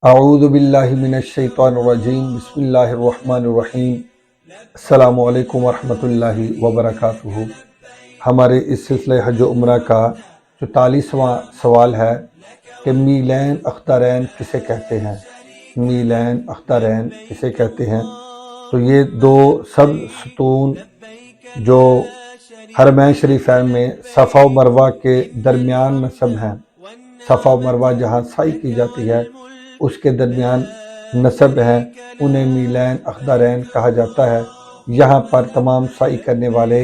اعوذ باللہ من الشیطان الرجیم بسم اللہ الرحمن الرحیم السلام علیکم ورحمۃ اللہ وبرکاتہ۔ ہمارے اس سلسلہ حج و عمرہ کا 44واں سوال ہے کہ میلین اخترین کسے کہتے ہیں؟ میلین اخترین کسے کہتے ہیں؟ تو یہ دو سبز ستون جو حرمین شریفین میں صفا و مروہ کے درمیان نصب ہیں، صفا و مروہ جہاں سعی کی جاتی ہے اس کے درمیان نصب ہیں، انہیں میلین اخضرین کہا جاتا ہے۔ یہاں پر تمام سعی کرنے والے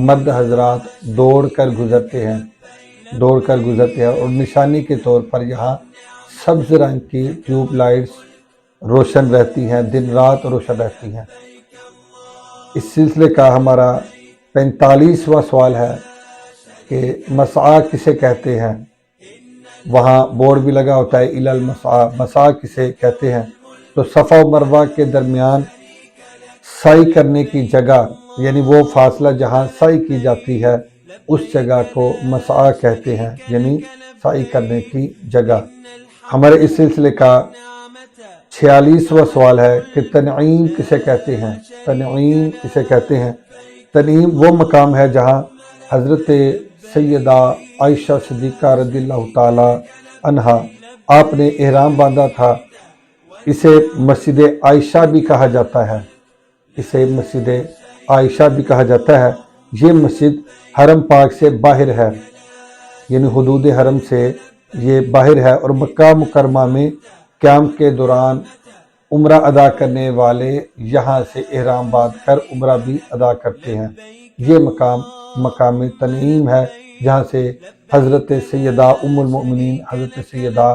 مرد حضرات دوڑ کر گزرتے ہیں اور نشانی کے طور پر یہاں سبز رنگ کی ٹیوب لائٹس روشن رہتی ہیں، دن رات روشن رہتی ہیں۔ اس سلسلے کا ہمارا 45واں سوال ہے کہ مسعی کسے کہتے ہیں؟ وہاں بورڈ بھی لگا ہوتا ہے الی المسعی، مسعی کسے کہتے ہیں؟ تو صفا و مروہ کے درمیان سعی کرنے کی جگہ، یعنی وہ فاصلہ جہاں سعی کی جاتی ہے اس جگہ کو مسعی کہتے ہیں، یعنی سعی کرنے کی جگہ۔ ہمارے اس سلسلے کا 46واں سوال ہے کہ تنعیم کسے کہتے ہیں؟ تنعیم کسے کہتے ہیں؟ تنعیم وہ مقام ہے جہاں حضرت سیدہ عائشہ صدیقہ رضی اللہ تعالی عنہا آپ نے احرام باندھا تھا۔ اسے مسجد عائشہ بھی کہا جاتا ہے، اسے مسجد عائشہ بھی کہا جاتا ہے۔ یہ مسجد حرم پاک سے باہر ہے، یعنی حدود حرم سے یہ باہر ہے، اور مکہ مکرمہ میں قیام کے دوران عمرہ ادا کرنے والے یہاں سے احرام باندھ کر عمرہ بھی ادا کرتے ہیں۔ یہ مقام تنعیم ہے جہاں سے حضرت سیدہ ام المؤمنین حضرت سیدہ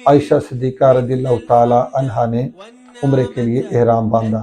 عائشہ صدیقہ رضی اللہ تعالی عنہا نے عمرے کے لیے احرام باندھا۔